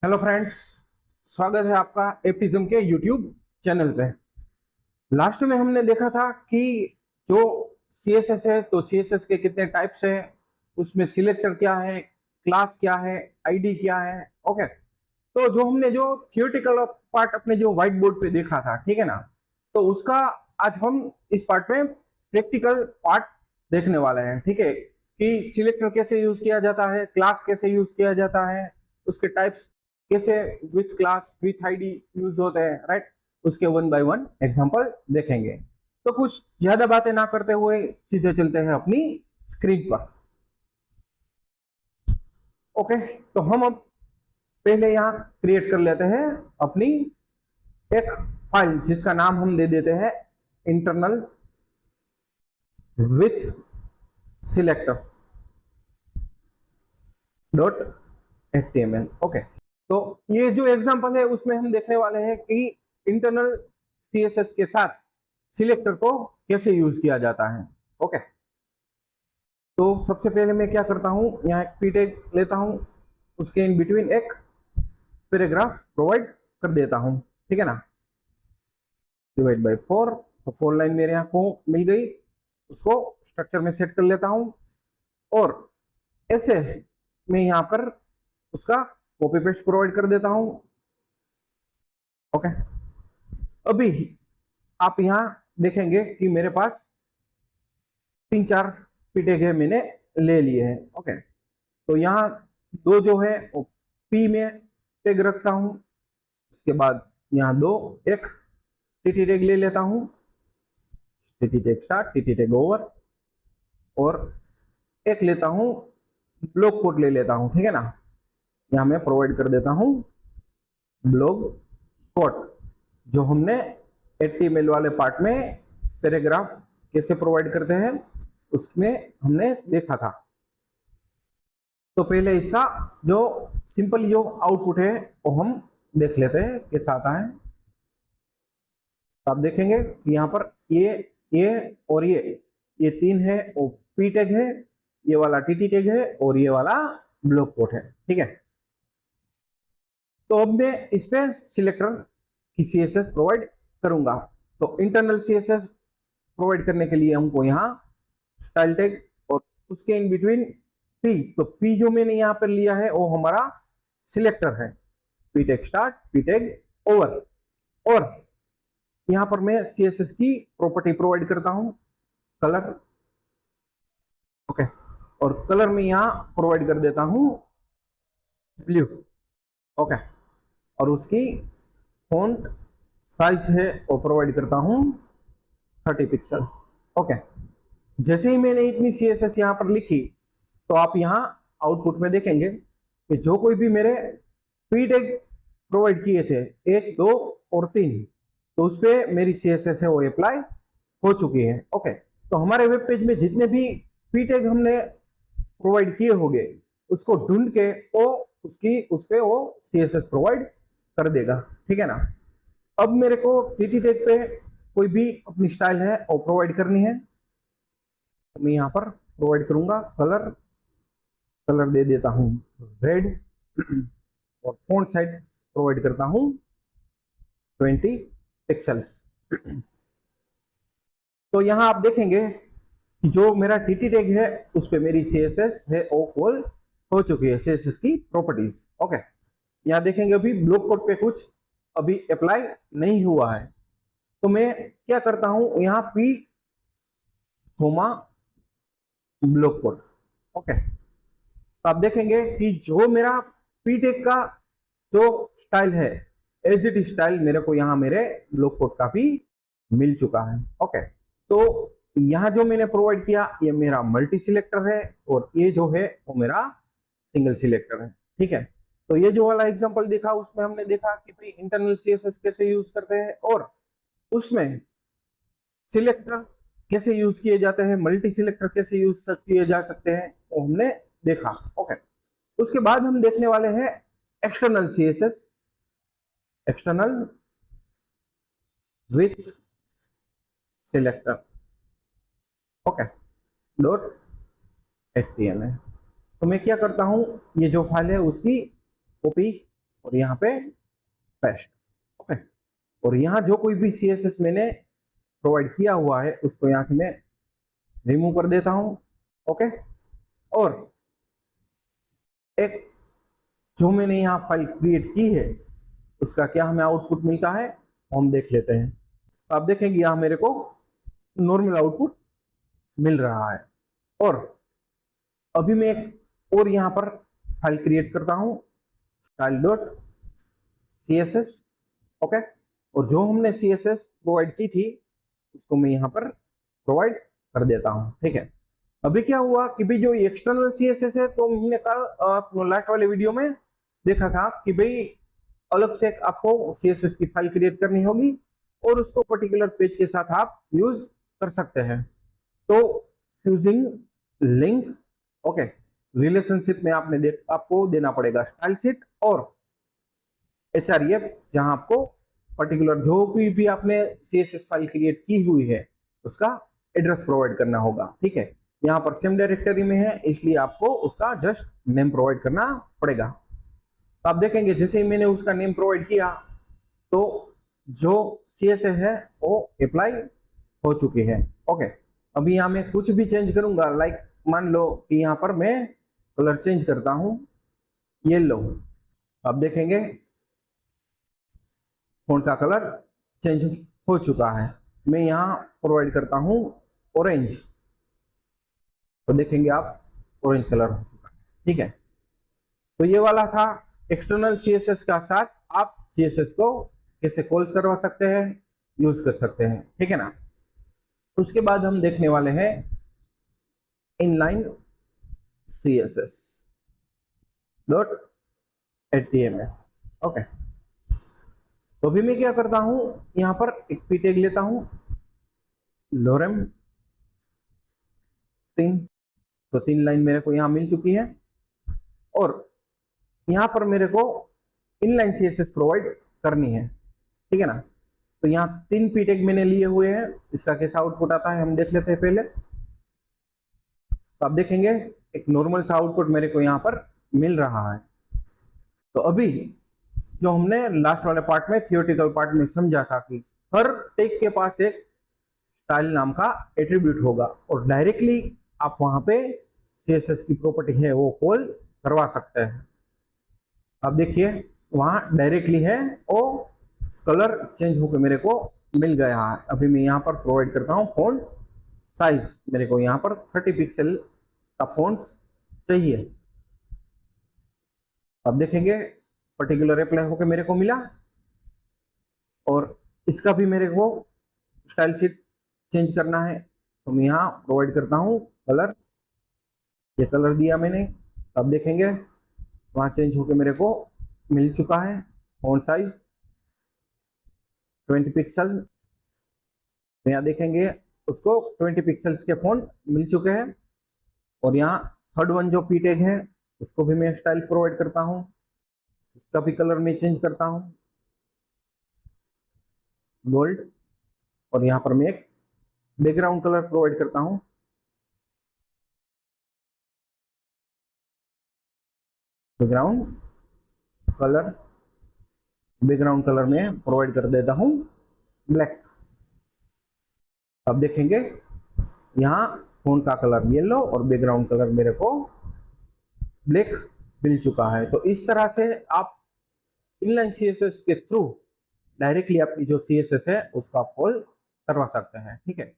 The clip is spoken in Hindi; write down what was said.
हेलो फ्रेंड्स, स्वागत है आपका एप्टिज्म के यूट्यूब चैनल पे। लास्ट में हमने देखा था कि जो सीएसएस है तो सीएसएस के कितने टाइप्स हैं, उसमें सिलेक्टर क्या है, क्लास क्या है, आईडी क्या है। ओके, तो जो थियोरेटिकल पार्ट अपने जो व्हाइट बोर्ड पे देखा था, ठीक है ना, तो उसका आज हम इस पार्ट में प्रैक्टिकल पार्ट देखने वाले हैं। ठीक है, कि सिलेक्टर कैसे यूज किया जाता है, क्लास कैसे यूज किया जाता है, उसके टाइप्स कैसे with class with ID use होते हैं, राइट। उसके वन बाय वन एग्जांपल देखेंगे। तो कुछ ज्यादा बातें ना करते हुए सीधे चलते हैं अपनी स्क्रीन पर। ओके, तो हम अब पहले यहाँ क्रिएट कर लेते हैं अपनी एक फाइल जिसका नाम हम दे देते हैं internal with selector dot HTML. Okay, तो ये जो एग्जांपल है उसमें हम देखने वाले हैं कि इंटरनल सीएसएस के साथ सिलेक्टर को कैसे यूज किया जाता है। ओके, तो सबसे पहले मैं क्या करता हूं, यहाँ एक पी टैग लेता हूं, उसके इन बिटवीन एक पैराग्राफ प्रोवाइड कर देता हूं, ठीक है ना। डिवाइड बाय 4, तो 4 लाइन मेरे यहाँ को मिल गई। उसको स्ट्रक्चर में सेट कर लेता हूं और ऐसे मैं यहाँ पर उसका कॉपी पेस्ट प्रोवाइड कर देता हूं। ओके, अभी आप यहाँ देखेंगे कि मेरे पास 3-4 पीटेग है, मैंने ले लिए हैं। ओके, तो यहाँ दो जो है वो पी में टैग रखता हूँ, उसके बाद यहाँ दो एक टीटी टैग ले लेता हूँ, TT tag start, TT tag over, और एक लेता हूँ ब्लॉक कोड ले लेता हूँ, ठीक है ना। यहाँ मैं प्रोवाइड कर देता हूँ ब्लॉक कोड, जो हमने HTML वाले पार्ट में पैराग्राफ कैसे प्रोवाइड करते हैं उसमें हमने देखा था। तो पहले इसका जो सिंपल जो आउटपुट है वो हम देख लेते हैं कैसा आता है। तो आप देखेंगे कि यहाँ पर ये और ये तीन है, वो पी टैग है, ये वाला टीटी टैग है और ये वाला ब्लॉक कोड है, ठीक है। तो अब मैं इस पे सिलेक्टर की सीएसएस प्रोवाइड करूंगा। तो इंटरनल सीएसएस प्रोवाइड करने के लिए हमको यहाँ स्टाइल टैग और उसके इन बिटवीन पी, तो पी जो मैंने यहाँ पर लिया है वो हमारा सिलेक्टर है, P tag start, P tag over, और यहाँ पर मैं सीएसएस की प्रॉपर्टी प्रोवाइड करता हूँ कलर। ओके, और कलर में यहाँ प्रोवाइड कर देता हूँ ब्लू। ओके, और उसकी फॉन्ट साइज है वो प्रोवाइड करता हूँ 30 पिक्सल। ओके, जैसे ही मैंने इतनी सीएसएस यहाँ पर लिखी तो आप यहाँ आउटपुट में देखेंगे कि जो कोई भी मेरे पी टैग प्रोवाइड किए थे 1, 2 और 3, तो उस पर मेरी सीएसएस है वो अप्लाई हो चुकी है। ओके, तो हमारे वेब पेज में जितने भी पी टैग हमने प्रोवाइड किए होंगे उसको ढूंढ के वो उसकी उस पर वो सीएसएस प्रोवाइड कर देगा, ठीक है ना। अब मेरे को टीटी टैग पे कोई भी अपनी स्टाइल है वो प्रोवाइड करनी है, तो मैं यहाँ पर प्रोवाइड करूंगा कलर। कलर दे देता हूँ रेड और फॉन्ट साइज प्रोवाइड करता हूँ 20 पिक्सल्स। तो यहाँ आप देखेंगे कि जो मेरा टीटी टैग है उस पर मेरी सीएसएस है वो कॉल हो चुकी है, सीएसएस की प्रॉपर्टीज। ओके, यहाँ देखेंगे अभी ब्लॉक कोड पे कुछ अभी अप्लाई नहीं हुआ है, तो मैं क्या करता हूँ यहाँ P coma block code. Okay, तो आप देखेंगे कि जो मेरा पी टैग का जो स्टाइल है एज इट स्टाइल मेरे को यहाँ मेरे ब्लॉक कोड का भी मिल चुका है। ओके, तो यहाँ जो मैंने प्रोवाइड किया ये मेरा मल्टी सिलेक्टर है और ये जो है वो मेरा सिंगल सिलेक्टर है, ठीक है। तो ये जो वाला एग्जांपल देखा उसमें हमने देखा कि भाई इंटरनल सीएसएस कैसे यूज करते हैं और उसमें सिलेक्टर कैसे यूज किए जाते हैं, मल्टी सिलेक्टर कैसे यूज किए जा सकते हैं वो हमने देखा। ओके, उसके बाद हम देखने वाले हैं external CSS, external with selector. Okay, dot HTML. तो मैं क्या करता हूं, ये जो फाइल है उसकी कॉपी और यहाँ पे पेस्ट। ओके, और यहाँ जो कोई भी CSS मैंने प्रोवाइड किया हुआ है उसको यहाँ से मैं रिमूव कर देता हूँ। ओके, और एक जो मैंने यहाँ फाइल क्रिएट की है उसका क्या हमें आउटपुट मिलता है हम देख लेते हैं। तो आप देखेंगे यहाँ मेरे को नॉर्मल आउटपुट मिल रहा है। और अभी मैं एक और यहाँ पर फाइल क्रिएट करता हूँ style.css। ओके, और जो हमने CSS प्रोवाइड की थी उसको मैं यहाँ पर प्रोवाइड कर देता हूँ। ठीक है, अभी क्या हुआ कि भाई जो एक्सटर्नल CSS है तो हमने कल लास्ट वाले वीडियो में देखा था कि भाई अलग से आपको CSS की फाइल क्रिएट करनी होगी और उसको पर्टिकुलर पेज के साथ आप यूज कर सकते हैं। तो यूजिंग लिंक, ओके, रिलेशनशिप में आपको देना पड़ेगा स्टाइल शीट और href, जहां आपको पर्टिकुलर जो कोई भी आपने CSS फाइल क्रिएट की हुई है उसका एड्रेस प्रोवाइड करना होगा। ठीक है, यहाँ पर सेम डायरेक्टरी में है इसलिए आपको उसका जस्ट नेम प्रोवाइड करना पड़ेगा। तो आप देखेंगे जैसे ही मैंने उसका नेम प्रोवाइड किया तो जो CSS है वो अप्लाई हो चुकी है। ओके, अभी यहाँ मैं कुछ भी चेंज करूंगा, लाइक मान लो कि यहाँ पर मैं कलर चेंज करता हूँ येलो, आप देखेंगे फोंट का कलर चेंज हो चुका है। मैं यहाँ प्रोवाइड करता हूँ ऑरेंज, तो देखेंगे आप ऑरेंज कलर हो चुका है। ठीक है, तो ये वाला था एक्सटर्नल CSS का साथ आप CSS को कैसे कॉल करवा सकते हैं, यूज कर सकते हैं। ठीक है ना, उसके बाद हम देखने वाले हैं इनलाइन CSS .html। ओके, तो अभी मैं क्या करता हूं, यहां पर एक p टैग लेता हूं lorem 3, तो 3 लाइन मेरे को यहां मिल चुकी है और यहां पर मेरे को इनलाइन CSS प्रोवाइड करनी है। ठीक है ना, तो यहाँ 3 p टैग मैंने लिए हुए हैं, इसका कैसा आउटपुट आता है हम देख लेते हैं पहले। तो आप देखेंगे एक नॉर्मल सा आउटपुट मेरे को यहाँ पर मिल रहा है। तो अभी जो हमने लास्ट वाले पार्ट में थियोरेटिकल पार्ट में समझा था कि हर टैग के पास एक स्टाइल नाम का एट्रीब्यूट होगा और डायरेक्टली आप वहां पे CSS की प्रॉपर्टी है वो कॉल करवा सकते हैं। आप देखिए वहां डायरेक्टली है वो कलर चेंज होकर मेरे को मिल गया है। अभी मैं यहाँ पर प्रोवाइड करता हूँ फॉन्ट साइज, मेरे को यहाँ पर 30 पिक्सल का फॉन्ट चाहिए। अब देखेंगे पर्टिकुलर अप्लाई होकर मेरे को मिला और इसका भी मेरे को स्टाइल शीट चेंज करना है, तो मैं यहाँ प्रोवाइड करता हूँ कलर, ये कलर दिया मैंने। अब देखेंगे वहाँ चेंज होकर मेरे को मिल चुका है फॉन्ट साइज 20 पिक्सल। यहाँ देखेंगे उसको 20 पिक्सल्स के फॉन्ट मिल चुके हैं और यहाँ थर्ड वन जो p टैग है उसको भी मैं स्टाइल प्रोवाइड करता हूँ, उसका भी कलर में चेंज करता हूँ गोल्ड और यहाँ पर मैं एक बैकग्राउंड कलर प्रोवाइड करता हूँ बैकग्राउंड कलर में प्रोवाइड कर देता हूँ ब्लैक। अब देखेंगे यहाँ फोन का कलर येलो और बैकग्राउंड कलर मेरे को ब्लैक मिल चुका है। तो इस तरह से आप इनलाइन CSS के थ्रू डायरेक्टली आपकी जो CSS है उसका कॉल करवा सकते हैं। ठीक है,